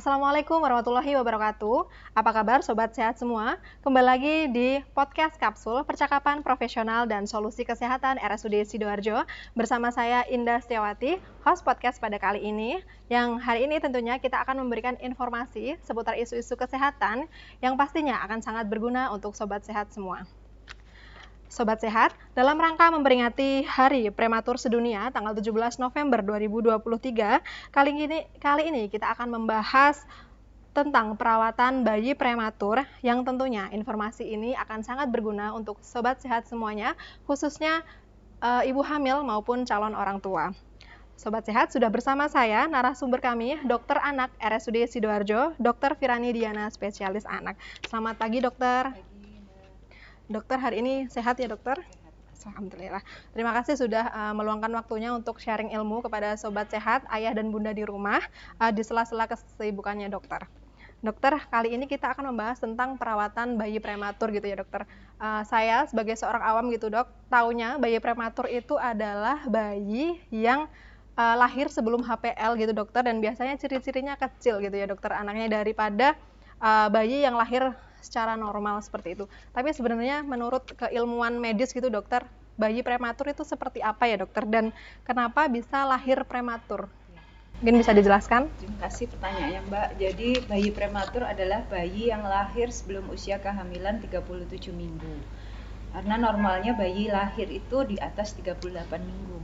Assalamualaikum warahmatullahi wabarakatuh. Apa kabar Sobat Sehat semua? Kembali lagi di podcast Kapsul, Percakapan Profesional dan Solusi Kesehatan RSUD Sidoarjo. Bersama saya Indah Setiawati, host podcast pada kali ini. Yang hari ini tentunya kita akan memberikan informasi seputar isu-isu kesehatan yang pastinya akan sangat berguna untuk Sobat Sehat semua. Sobat Sehat, dalam rangka memperingati Hari Prematur Sedunia tanggal 17 November 2023, kali ini kita akan membahas tentang perawatan bayi prematur yang tentunya informasi ini akan sangat berguna untuk Sobat Sehat semuanya, khususnya ibu hamil maupun calon orang tua. Sobat Sehat, sudah bersama saya, narasumber kami, Dokter Anak RSUD Sidoarjo, Dr. Firani Diana, spesialis anak. Selamat pagi, dokter. Dokter, hari ini sehat ya dokter? Alhamdulillah. Terima kasih sudah meluangkan waktunya untuk sharing ilmu kepada Sobat Sehat, ayah dan bunda di rumah, di sela-sela kesibukannya dokter. Dokter, kali ini kita akan membahas tentang perawatan bayi prematur gitu ya dokter. Saya sebagai seorang awam gitu dok, taunya bayi prematur itu adalah bayi yang lahir sebelum HPL gitu dokter, dan biasanya ciri-cirinya kecil gitu ya dokter, anaknya daripada bayi yang lahir secara normal seperti itu. Tapi sebenarnya menurut keilmuan medis gitu dokter, bayi prematur itu seperti apa ya dokter, dan kenapa bisa lahir prematur? Mungkin bisa dijelaskan? Terima kasih pertanyaannya Mbak. Jadi bayi prematur adalah bayi yang lahir sebelum usia kehamilan 37 minggu. Karena normalnya bayi lahir itu di atas 38 minggu.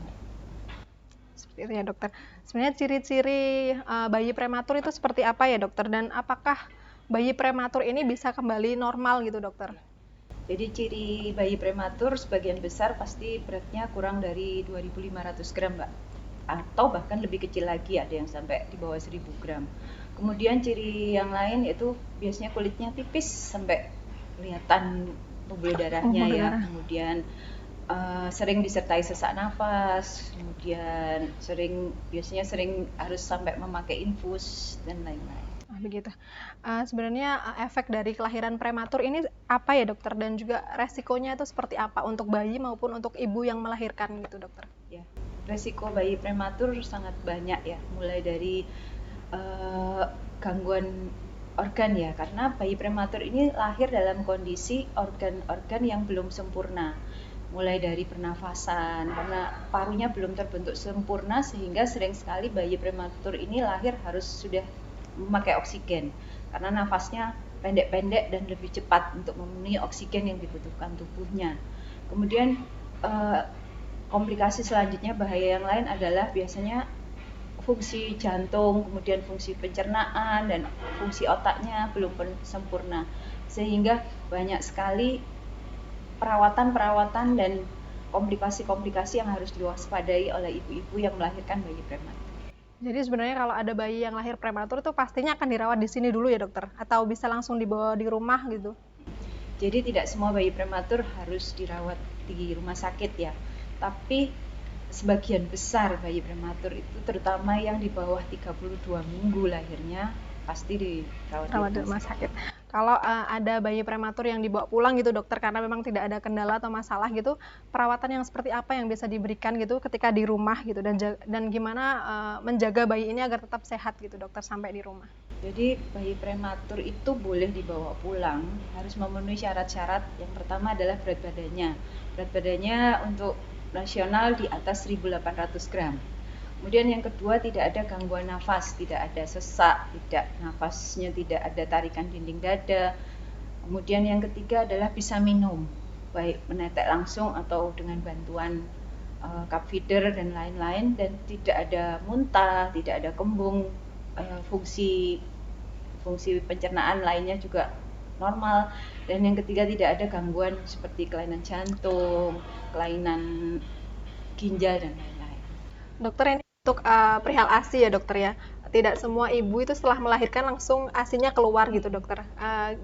Seperti itu ya dokter. Sebenarnya ciri-ciri bayi prematur itu seperti apa ya dokter, dan apakah bayi prematur ini bisa kembali normal gitu dokter? Jadi ciri bayi prematur sebagian besar pasti beratnya kurang dari 2.500 gram Mbak, atau bahkan lebih kecil lagi, ada yang sampai di bawah 1.000 gram. Kemudian ciri yang lain yaitu biasanya kulitnya tipis sampai kelihatan pembuluh darahnya ya. Kemudian sering disertai sesak nafas, kemudian biasanya sering harus sampai memakai infus dan lain-lain. Begitu. Sebenarnya efek dari kelahiran prematur ini apa ya dokter, dan juga resikonya itu seperti apa untuk bayi maupun untuk ibu yang melahirkan gitu dokter? Ya, resiko bayi prematur sangat banyak ya, mulai dari gangguan organ ya, karena bayi prematur ini lahir dalam kondisi organ-organ yang belum sempurna, mulai dari pernafasan, karena parunya belum terbentuk sempurna sehingga sering sekali bayi prematur ini lahir harus sudah memakai oksigen karena nafasnya pendek-pendek dan lebih cepat untuk memenuhi oksigen yang dibutuhkan tubuhnya. Kemudian komplikasi selanjutnya, bahaya yang lain adalah biasanya fungsi jantung, kemudian fungsi pencernaan dan fungsi otaknya belum sempurna, sehingga banyak sekali perawatan dan komplikasi-komplikasi yang harus diwaspadai oleh ibu-ibu yang melahirkan bayi prematur. Jadi sebenarnya kalau ada bayi yang lahir prematur itu pastinya akan dirawat di sini dulu ya dokter, atau bisa langsung dibawa di rumah gitu? Jadi tidak semua bayi prematur harus dirawat di rumah sakit ya, tapi sebagian besar bayi prematur itu, terutama yang di bawah 32 minggu lahirnya, pasti dirawat di rumah sakit. Kalau ada bayi prematur yang dibawa pulang gitu dokter, karena memang tidak ada kendala atau masalah gitu, perawatan yang seperti apa yang bisa diberikan gitu ketika di rumah gitu, dan gimana menjaga bayi ini agar tetap sehat gitu dokter sampai di rumah? Jadi bayi prematur itu boleh dibawa pulang, harus memenuhi syarat-syarat. Yang pertama adalah berat badannya. Berat badannya untuk nasional di atas 1.800 gram. Kemudian yang kedua, tidak ada gangguan nafas, tidak ada sesak, nafasnya tidak ada tarikan dinding dada. Kemudian yang ketiga adalah bisa minum, baik menetek langsung atau dengan bantuan cup feeder dan lain-lain, dan tidak ada muntah, tidak ada kembung, fungsi pencernaan lainnya juga normal. Dan yang ketiga, tidak ada gangguan seperti kelainan jantung, kelainan ginjal dan lain-lain. Dokter, ini untuk perihal ASI ya dokter ya, tidak semua ibu itu setelah melahirkan langsung ASI-nya keluar gitu dokter.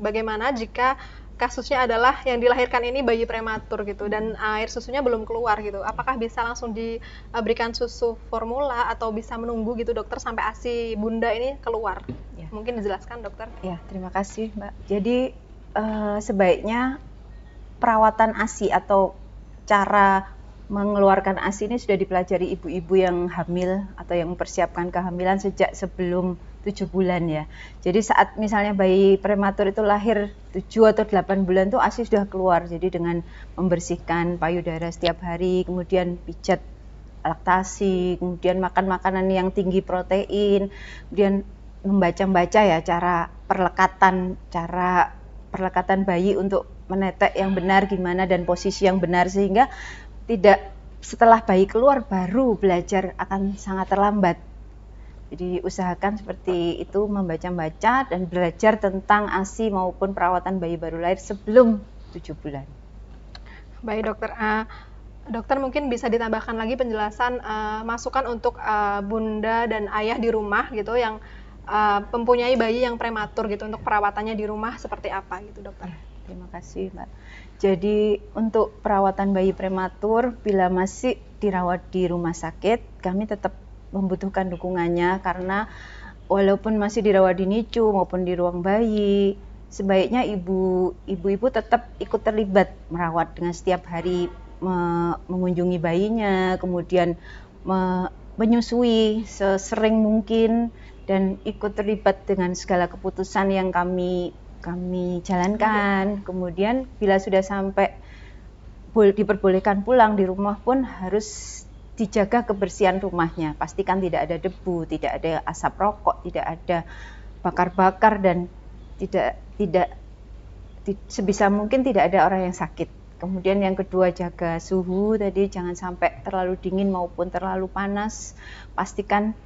Bagaimana jika kasusnya adalah yang dilahirkan ini bayi prematur gitu, dan air susunya belum keluar gitu, apakah bisa langsung diberikan susu formula atau bisa menunggu gitu dokter sampai ASI bunda ini keluar? Ya. Mungkin dijelaskan dokter. Ya, terima kasih Mbak. Jadi sebaiknya perawatan ASI atau cara mengeluarkan ASI ini sudah dipelajari ibu-ibu yang hamil atau yang mempersiapkan kehamilan sejak sebelum 7 bulan ya. Jadi saat misalnya bayi prematur itu lahir 7 atau 8 bulan tuh ASI sudah keluar. Jadi dengan membersihkan payudara setiap hari, kemudian pijat laktasi, kemudian makan makanan yang tinggi protein, kemudian membaca ya cara perlekatan bayi untuk menetek yang benar gimana dan posisi yang benar, sehingga tidak setelah bayi keluar baru belajar akan sangat terlambat. Jadi usahakan seperti itu, membaca-baca dan belajar tentang ASI maupun perawatan bayi baru lahir sebelum 7 bulan. Baik dokter, dokter mungkin bisa ditambahkan lagi penjelasan masukan untuk bunda dan ayah di rumah gitu yang mempunyai bayi yang prematur gitu, untuk perawatannya di rumah seperti apa gitu dokter? Terima kasih Mbak. Jadi untuk perawatan bayi prematur bila masih dirawat di rumah sakit, kami tetap membutuhkan dukungannya, karena walaupun masih dirawat di NICU maupun di ruang bayi, sebaiknya ibu-ibu tetap ikut terlibat merawat dengan setiap hari mengunjungi bayinya, kemudian menyusui sesering mungkin dan ikut terlibat dengan segala keputusan yang kami jalankan. Kemudian bila sudah sampai diperbolehkan pulang di rumah pun harus dijaga kebersihan rumahnya, pastikan tidak ada debu, tidak ada asap rokok, tidak ada bakar-bakar, dan sebisa mungkin tidak ada orang yang sakit. Kemudian yang kedua, jaga suhu tadi, jangan sampai terlalu dingin maupun terlalu panas. Pastikan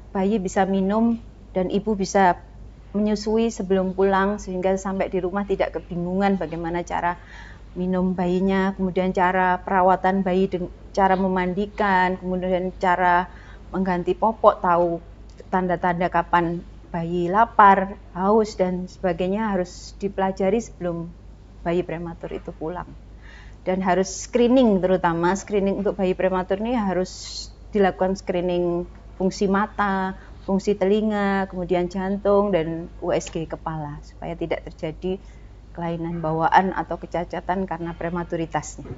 bayi bisa minum dan ibu bisa menyusui sebelum pulang, sehingga sampai di rumah tidak kebingungan bagaimana cara minum bayinya, kemudian cara perawatan bayi, cara memandikan, kemudian cara mengganti popok, tahu tanda-tanda kapan bayi lapar, haus dan sebagainya harus dipelajari sebelum bayi prematur itu pulang. Dan harus screening, terutama screening untuk bayi prematur ini harus dilakukan screening fungsi mata, fungsi telinga, kemudian jantung dan USG kepala, supaya tidak terjadi kelainan bawaan atau kecacatan karena prematuritasnya.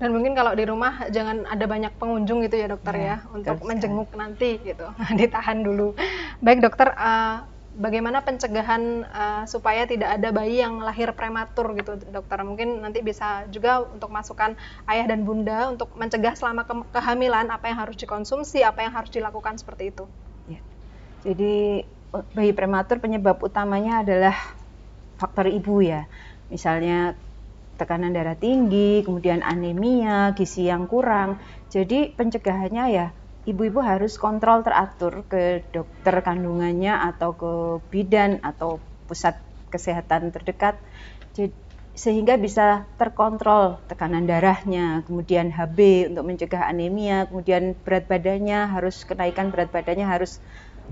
Dan mungkin kalau di rumah jangan ada banyak pengunjung gitu ya dokter ya untuk menjenguk nanti gitu, ditahan dulu. Baik dokter, bagaimana pencegahan supaya tidak ada bayi yang lahir prematur gitu dokter? Mungkin nanti bisa juga untuk masukan ayah dan bunda untuk mencegah selama kehamilan, apa yang harus dikonsumsi, apa yang harus dilakukan seperti itu. Ya. Jadi bayi prematur penyebab utamanya adalah faktor ibu ya, misalnya tekanan darah tinggi, kemudian anemia, gizi yang kurang. Jadi pencegahannya ya ibu-ibu harus kontrol teratur ke dokter kandungannya atau ke bidan atau pusat kesehatan terdekat, sehingga bisa terkontrol tekanan darahnya, kemudian HB untuk mencegah anemia, kemudian berat badannya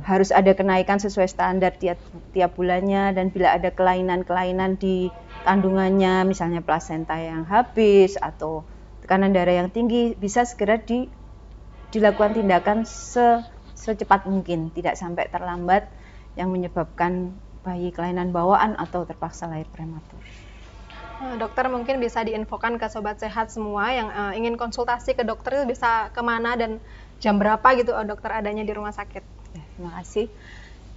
harus ada kenaikan sesuai standar tiap bulannya, dan bila ada kelainan di kandungannya, misalnya plasenta yang habis atau tekanan darah yang tinggi, bisa segera dilakukan tindakan secepat mungkin, tidak sampai terlambat yang menyebabkan bayi kelainan bawaan atau terpaksa lahir prematur. Dokter mungkin bisa diinfokan ke sobat sehat semua yang ingin konsultasi ke dokter itu bisa kemana dan jam berapa gitu dokter adanya di rumah sakit. Ya, terima kasih.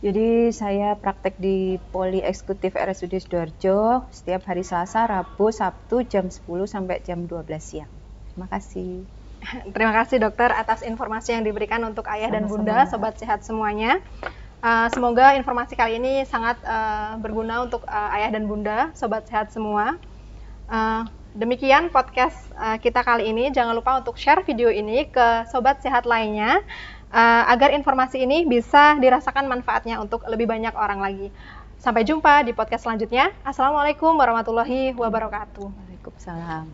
Jadi saya praktek di Poli Eksekutif RSUD Sidoarjo setiap hari Selasa, Rabu, Sabtu jam 10 sampai jam 12 siang. Terima kasih. Terima kasih dokter atas informasi yang diberikan untuk ayah dan bunda, sobat sehat semuanya. Semoga informasi kali ini sangat berguna untuk ayah dan bunda, sobat sehat semua. Demikian podcast kita kali ini. Jangan lupa untuk share video ini ke sobat sehat lainnya, agar informasi ini bisa dirasakan manfaatnya untuk lebih banyak orang lagi. Sampai jumpa di podcast selanjutnya. Assalamualaikum warahmatullahi wabarakatuh. Waalaikumsalam.